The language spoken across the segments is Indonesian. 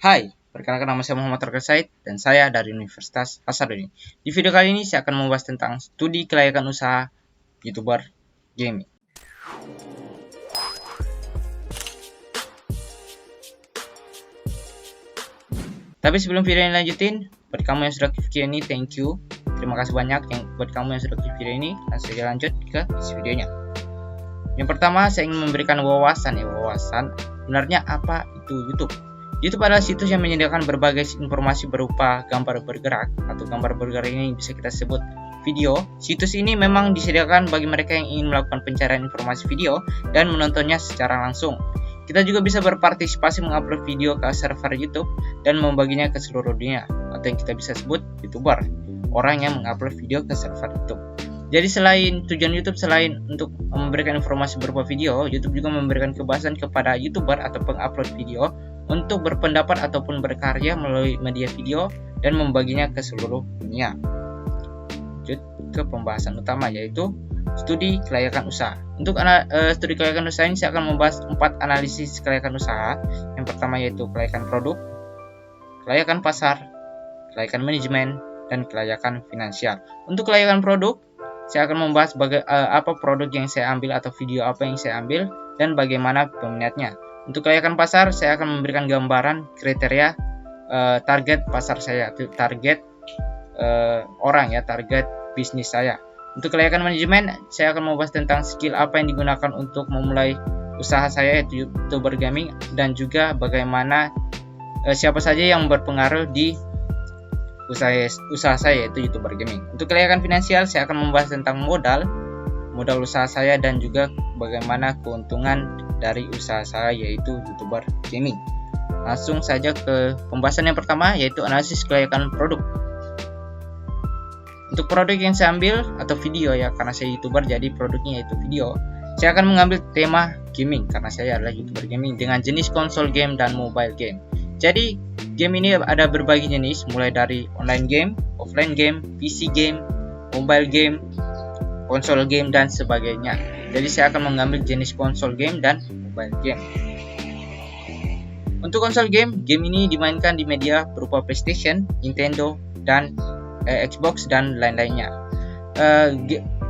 Hai, perkenalkan nama saya Muhammad Raka Said dan saya dari Universitas Hasanuddin. Di video kali ini saya akan membahas tentang studi kelayakan usaha YouTuber gaming. Tapi sebelum video ini lanjutin, buat kamu yang sudah klik video ini, thank you. Terima kasih banyak buat kamu yang sudah klik video ini. Langsung saja lanjut ke isi videonya. Yang pertama, saya ingin memberikan wawasan. Sebenarnya apa itu YouTube? YouTube adalah situs yang menyediakan berbagai informasi berupa gambar bergerak atau gambar bergerak ini bisa kita sebut video. Situs ini memang disediakan bagi mereka yang ingin melakukan pencarian informasi video dan menontonnya secara langsung. Kita juga bisa berpartisipasi mengupload video ke server YouTube dan membaginya ke seluruh dunia, atau yang kita bisa sebut YouTuber, orang yang mengupload video ke server YouTube. Jadi tujuan YouTube selain untuk memberikan informasi berupa video, YouTube juga memberikan kebebasan kepada YouTuber atau pengupload video untuk berpendapat ataupun berkarya melalui media video dan membaginya ke seluruh dunia. Lanjut ke pembahasan utama, yaitu studi kelayakan usaha. Untuk studi kelayakan usaha ini saya akan membahas 4 analisis kelayakan usaha. Yang pertama yaitu kelayakan produk, kelayakan pasar, kelayakan manajemen, dan kelayakan finansial. Untuk kelayakan produk, saya akan membahas apa produk yang saya ambil atau video apa yang saya ambil dan bagaimana peminatnya. Untuk kelayakan pasar, saya akan memberikan gambaran kriteria target pasar saya, target orang ya, target bisnis saya. Untuk kelayakan manajemen, saya akan membahas tentang skill apa yang digunakan untuk memulai usaha saya yaitu YouTuber gaming, dan juga bagaimana siapa saja yang berpengaruh di usaha saya yaitu YouTuber gaming. Untuk kelayakan finansial, saya akan membahas tentang modal usaha saya dan juga bagaimana keuntungan dari usaha saya yaitu YouTuber gaming. Langsung saja ke pembahasan yang pertama yaitu analisis kelayakan produk. Untuk produk yang saya ambil atau video ya, karena saya YouTuber jadi produknya yaitu video. Saya akan mengambil tema gaming karena saya adalah YouTuber gaming dengan jenis konsol game dan mobile game. Jadi game ini ada berbagai jenis, mulai dari online game, offline game, PC game, mobile game, konsol game, dan sebagainya. Jadi saya akan mengambil jenis konsol game dan mobile game. Untuk konsol game ini dimainkan di media berupa PlayStation, Nintendo, dan Xbox dan lain-lainnya.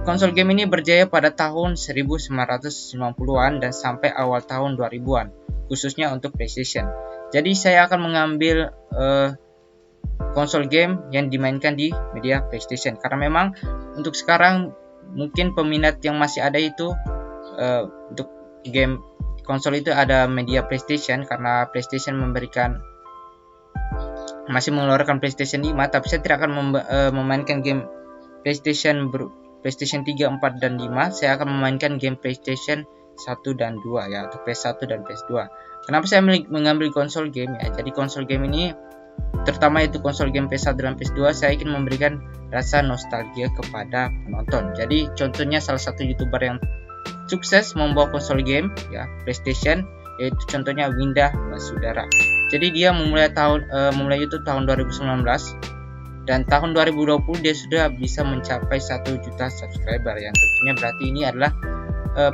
Konsol game ini berjaya pada tahun 1990-an dan sampai awal tahun 2000-an, khususnya untuk PlayStation. Jadi saya akan mengambil konsol game yang dimainkan di media PlayStation karena memang untuk sekarang mungkin peminat yang masih ada itu untuk game konsol itu ada media PlayStation, karena PlayStation masih mengeluarkan PlayStation 5, tapi saya tidak akan memainkan game PlayStation 3, 4, dan 5. Saya akan memainkan game PlayStation 1 dan 2 ya, atau PS1 dan PS2. Kenapa saya mengambil konsol game ya? Jadi konsol game ini, terutama itu konsol game PS1 dan PS2, saya ingin memberikan rasa nostalgia kepada penonton. Jadi contohnya salah satu YouTuber yang sukses membawa konsol game ya PlayStation, yaitu contohnya Windah Basudara. Jadi dia memulai YouTube tahun 2019 dan tahun 2020 dia sudah bisa mencapai 1 juta subscriber, yang tentunya berarti ini adalah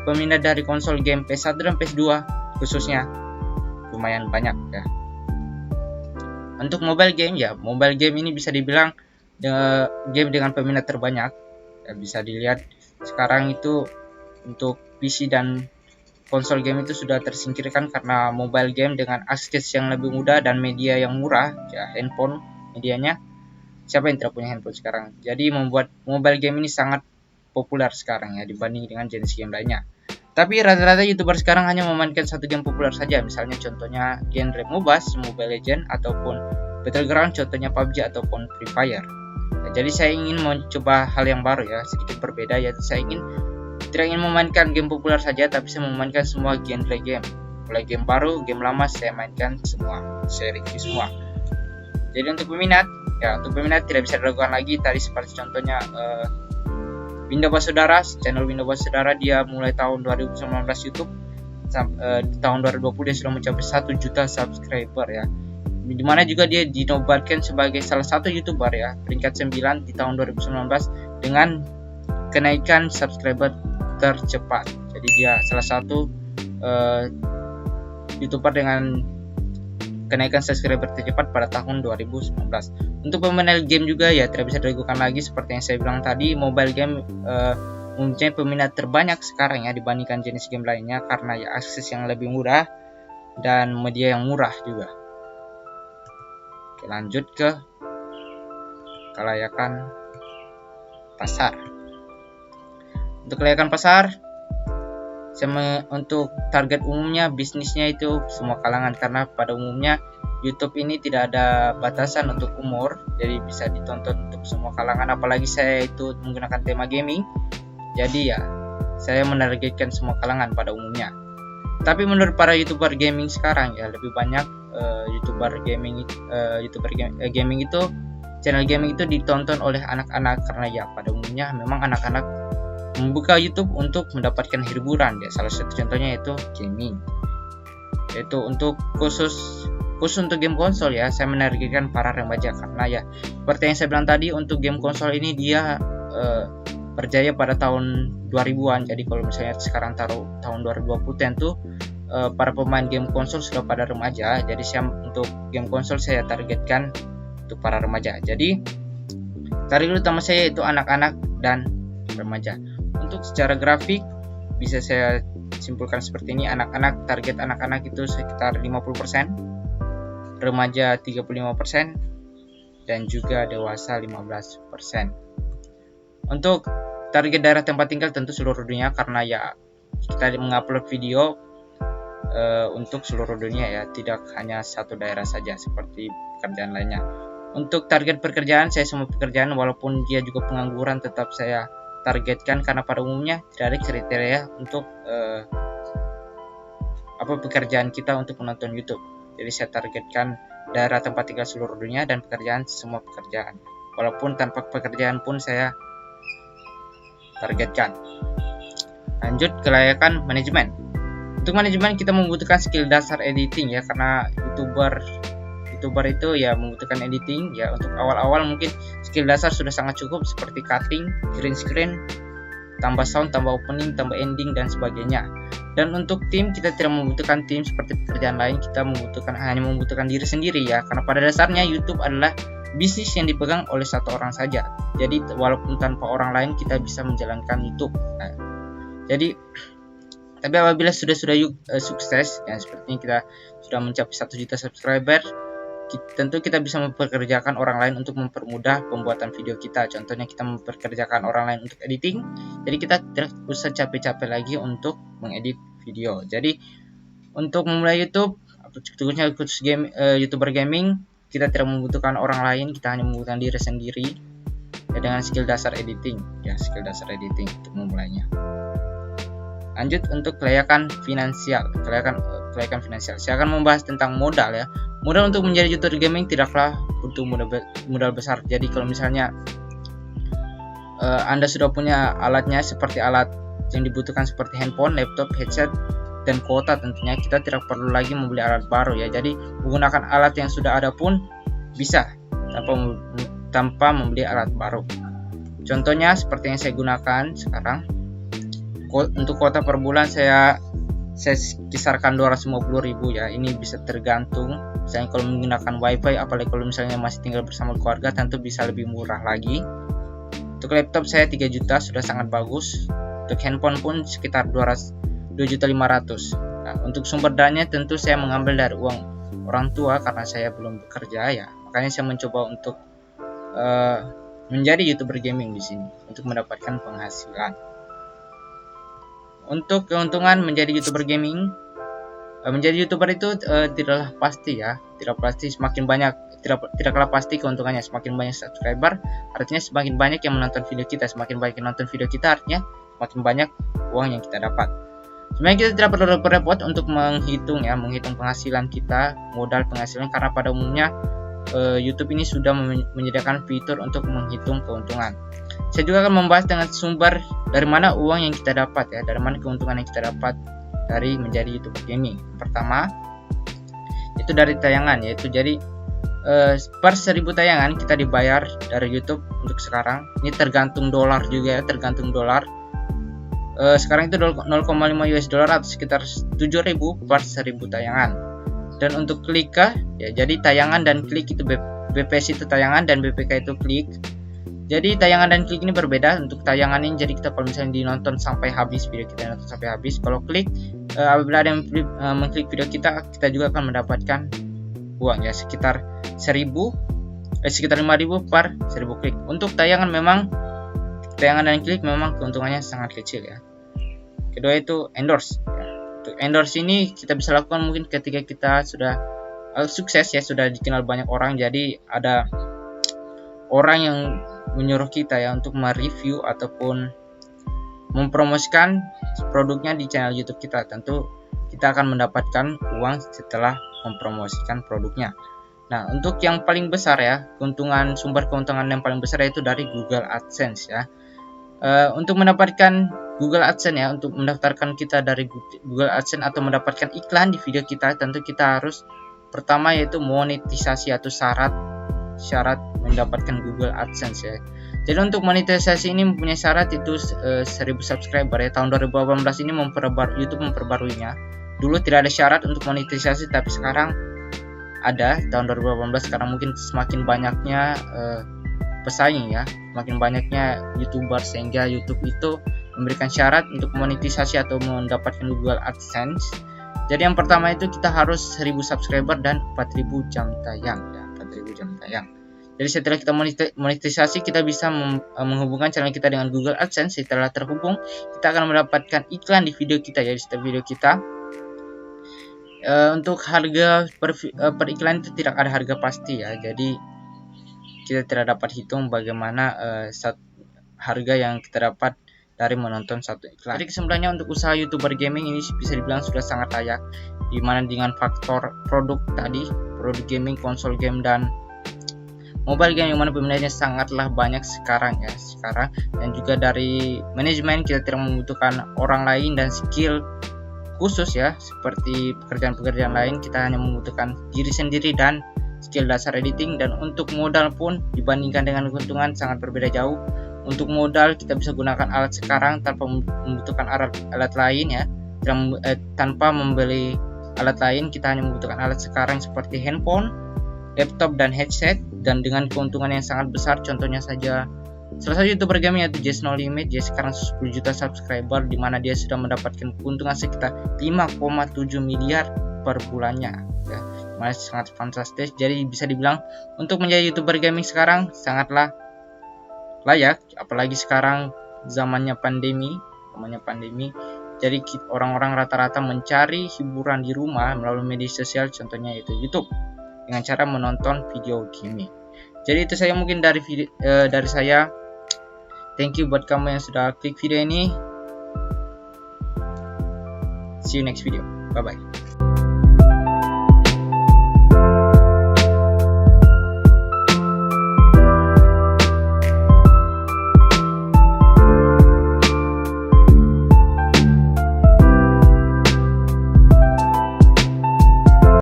peminat dari konsol game PS1 dan PS2 khususnya lumayan banyak ya. Untuk mobile game ya, mobile game ini bisa dibilang game dengan peminat terbanyak ya. Bisa dilihat sekarang itu untuk PC dan konsol game itu sudah tersingkirkan karena mobile game dengan akses yang lebih mudah dan media yang murah ya, handphone medianya. Siapa yang tidak punya handphone sekarang? Jadi membuat mobile game ini sangat populer sekarang ya dibanding dengan jenis game lainnya. Tapi rata-rata YouTuber sekarang hanya memainkan satu game populer saja, misalnya contohnya genre MOBA, Mobile Legends, ataupun Battleground, contohnya PUBG ataupun Free Fire. Nah, jadi saya ingin mencoba hal yang baru ya, sedikit berbeda, yaitu saya tidak ingin memainkan game populer saja, tapi saya memainkan semua genre game, mulai game baru, game lama saya mainkan semua, saya review semua. Jadi untuk peminat tidak bisa diragukan lagi. Tadi seperti contohnya Windah Basudara, channel Windah Basudara, dia mulai tahun 2019 YouTube, tahun 2020 dia sudah mencapai 1 juta subscriber ya. Dimana juga dia dinobatkan sebagai salah satu YouTuber ya, peringkat 9 di tahun 2019 dengan kenaikan subscriber tercepat. Jadi dia salah satu YouTuber dengan kenaikan subscriber tercepat pada tahun 2019. Untuk peminat game juga ya tidak bisa diragukan lagi, seperti yang saya bilang tadi, mobile game mempunyai peminat terbanyak sekarang ya dibandingkan jenis game lainnya, karena ya akses yang lebih mudah dan media yang murah juga. Oke, lanjut ke kelayakan pasar. Untuk kelayakan pasar, untuk target umumnya bisnisnya itu semua kalangan, karena pada umumnya YouTube ini tidak ada batasan untuk umur, jadi bisa ditonton untuk semua kalangan. Apalagi saya itu menggunakan tema gaming, jadi ya saya menargetkan semua kalangan pada umumnya. Tapi menurut para YouTuber gaming sekarang ya lebih banyak YouTuber gaming itu, channel gaming itu ditonton oleh anak-anak, karena ya pada umumnya memang anak-anak membuka YouTube untuk mendapatkan hiburan ya. Salah satu contohnya itu gaming, yaitu untuk khusus untuk game konsol ya, saya menargetkan para remaja, karena ya seperti yang saya bilang tadi, untuk game konsol ini dia berjaya pada tahun 2000-an. Jadi kalau misalnya sekarang taruh tahun 2020 tentu para pemain game konsol sudah pada remaja. Jadi untuk game konsol saya targetkan untuk para remaja. Jadi target utama saya itu anak-anak dan remaja. Untuk secara grafik bisa saya simpulkan seperti ini. Target anak-anak itu sekitar 50%, remaja 35%, dan juga dewasa 15%. Untuk target daerah tempat tinggal tentu seluruh dunia, karena ya kita mengupload video untuk seluruh dunia ya, tidak hanya satu daerah saja seperti pekerjaan lainnya. Untuk target pekerjaan, saya semua pekerjaan walaupun dia juga pengangguran tetap saya targetkan, karena pada umumnya tidak ada kriteria untuk pekerjaan kita untuk menonton YouTube. Jadi saya targetkan daerah tempat tinggal seluruh dunia dan pekerjaan semua pekerjaan. Walaupun tanpa pekerjaan pun saya targetkan. Lanjut kelayakan manajemen. Untuk manajemen kita membutuhkan skill dasar editing ya, karena YouTuber itu ya membutuhkan editing ya. Untuk awal-awal mungkin skill dasar sudah sangat cukup, seperti cutting, green screen, tambah sound, tambah opening, tambah ending, dan sebagainya. Dan untuk tim, kita tidak membutuhkan tim seperti pekerjaan lain, kita hanya membutuhkan diri sendiri ya, karena pada dasarnya YouTube adalah bisnis yang dipegang oleh satu orang saja. Jadi walaupun tanpa orang lain kita bisa menjalankan YouTube. Tapi apabila sudah sukses ya, sepertinya kita sudah mencapai 1 juta subscriber, tentu kita bisa mempekerjakan orang lain untuk mempermudah pembuatan video kita. Contohnya kita mempekerjakan orang lain untuk editing, jadi kita tidak usah capek-capek lagi untuk mengedit video. Jadi untuk memulai YouTube, khusus YouTuber gaming, kita tidak membutuhkan orang lain, kita hanya membutuhkan diri sendiri ya, dengan skill dasar editing untuk memulainya. Lanjut untuk kelayakan finansial. Kelayakan finansial. Saya akan membahas tentang modal ya. Modal untuk menjadi YouTuber gaming tidaklah butuh modal besar. Jadi kalau misalnya Anda sudah punya alatnya, seperti alat yang dibutuhkan seperti handphone, laptop, headset, dan kuota, tentunya kita tidak perlu lagi membeli alat baru ya. Jadi menggunakan alat yang sudah ada pun bisa tanpa membeli alat baru. Contohnya seperti yang saya gunakan sekarang. Untuk kuota per bulan saya kisarkan 250.000 ya. Ini bisa tergantung, misalnya kalau menggunakan wifi, apalagi kalau misalnya masih tinggal bersama keluarga, tentu bisa lebih murah lagi. Untuk laptop saya 3 juta sudah sangat bagus. Untuk handphone pun sekitar 2.500.000. Nah, untuk sumber dananya tentu saya mengambil dari uang orang tua, karena saya belum bekerja ya. Makanya saya mencoba untuk menjadi YouTuber gaming di sini untuk mendapatkan penghasilan. Untuk keuntungan menjadi YouTuber gaming, menjadi YouTuber itu tidaklah pasti ya, tidaklah pasti keuntungannya. Semakin banyak subscriber, artinya semakin banyak yang menonton video kita. Semakin banyak yang menonton video kita, artinya semakin banyak uang yang kita dapat. Sebenarnya kita tidak perlu repot-repot untuk menghitung penghasilan kita, modal penghasilan, karena pada umumnya YouTube ini sudah menyediakan fitur untuk menghitung keuntungan. Saya juga akan membahas dengan sumber dari mana uang yang kita dapat ya, dari mana keuntungan yang kita dapat dari menjadi YouTuber gaming. Pertama, itu dari tayangan, yaitu jadi per 1000 tayangan kita dibayar dari YouTube untuk sekarang. Ini tergantung dolar juga ya, sekarang itu 0,5 US dollar atau sekitar 7.000 per 1000 tayangan. Dan untuk klik ya, jadi tayangan dan klik itu BPS itu tayangan dan BPK itu klik. Jadi tayangan dan klik ini berbeda. Untuk tayangan ini jadi kita kalau misalnya dinonton sampai habis, video kita nonton sampai habis. Kalau klik, apabila ada yang mengklik video kita juga akan mendapatkan uang ya, sekitar 5.000 per 1.000 klik. Untuk tayangan dan klik memang keuntungannya sangat kecil ya. Kedua itu endorse ya. Untuk endorse ini kita bisa lakukan mungkin ketika kita sudah sukses ya, sudah dikenal banyak orang, jadi ada orang yang menyuruh kita ya untuk mereview ataupun mempromosikan produknya di channel YouTube kita. Tentu kita akan mendapatkan uang setelah mempromosikan produknya. Nah, untuk yang paling besar ya, sumber keuntungan yang paling besar yaitu dari Google AdSense ya. Untuk mendapatkan Google AdSense ya, untuk mendaftarkan kita dari Google AdSense atau mendapatkan iklan di video kita, tentu kita harus pertama yaitu monetisasi atau syarat mendapatkan Google AdSense ya. Jadi untuk monetisasi ini mempunyai syarat itu 1.000 subscriber ya. Tahun 2018 ini YouTube memperbaruinya. Dulu tidak ada syarat untuk monetisasi, tapi sekarang ada tahun 2018. Sekarang mungkin semakin banyaknya pesaing ya, semakin banyaknya YouTuber, sehingga YouTube itu memberikan syarat untuk monetisasi atau mendapatkan Google AdSense. Jadi yang pertama itu kita harus 1.000 subscriber dan 4.000 jam tayang ya, 4.000 jam tayang. Jadi setelah kita monetisasi, kita bisa menghubungkan channel kita dengan Google AdSense. Setelah terhubung, kita akan mendapatkan iklan di video kita ya, di setiap video kita. Untuk harga per iklan itu tidak ada harga pasti ya, jadi kita tidak dapat hitung bagaimana harga yang kita dapat dari menonton satu iklan. Jadi kesimpulannya, untuk usaha YouTuber gaming ini bisa dibilang sudah sangat layak, dimana dengan faktor produk tadi, produk gaming, konsol game dan mobile game, yang mana peminatnya sangatlah banyak sekarang ya, dan juga dari manajemen kita tidak membutuhkan orang lain dan skill khusus ya, seperti pekerjaan-pekerjaan lain. Kita hanya membutuhkan diri sendiri dan skill dasar editing. Dan untuk modal pun dibandingkan dengan keuntungan sangat berbeda jauh. Untuk modal kita bisa gunakan alat sekarang tanpa membutuhkan alat lain ya, tanpa membeli alat lain. Kita hanya membutuhkan alat sekarang seperti handphone, laptop dan headset, dan dengan keuntungan yang sangat besar. Contohnya saja salah satu YouTuber gaming yaitu Jazz No Limit. Dia sekarang 10 juta subscriber, dimana dia sudah mendapatkan keuntungan sekitar 5,7 miliar per bulannya ya, dimana sangat fantastis. Jadi bisa dibilang untuk menjadi YouTuber gaming sekarang sangatlah layak, apalagi sekarang zamannya pandemi. Jadi orang-orang rata-rata mencari hiburan di rumah melalui media sosial, contohnya yaitu YouTube, dengan cara menonton video gaming. Jadi itu saya mungkin dari saya. Thank you buat kamu yang sudah klik video ini. See you next video. Bye bye.